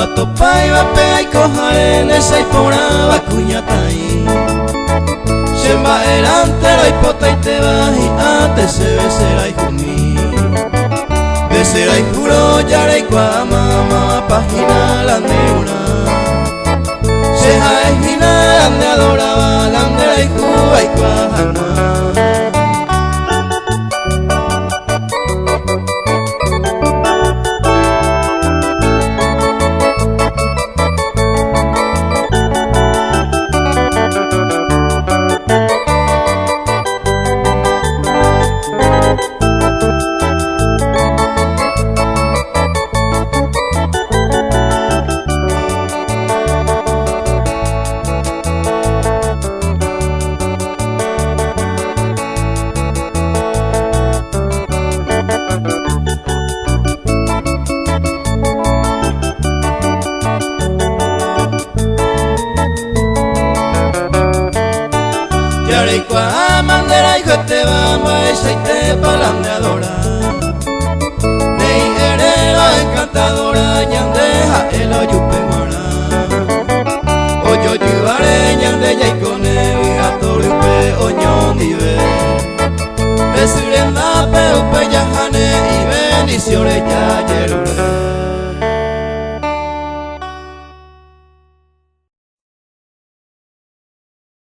atopai bapea ikoharen esaipora bakuñatai Shemba erantero ipotaite bahi ate se besera ijuni Besera ijuro yare ikua mama página landeuna Seja ejina lande adoraba landera ikua ikua hana Yareikua mandera ijote bamba esaite palandeadora Nei erera encantadora ñandeja elo yupeguara Oyo yubare ñande yaikone vigatoriupe oñondive Besirenda peupe yajane y bendiciones ya yerure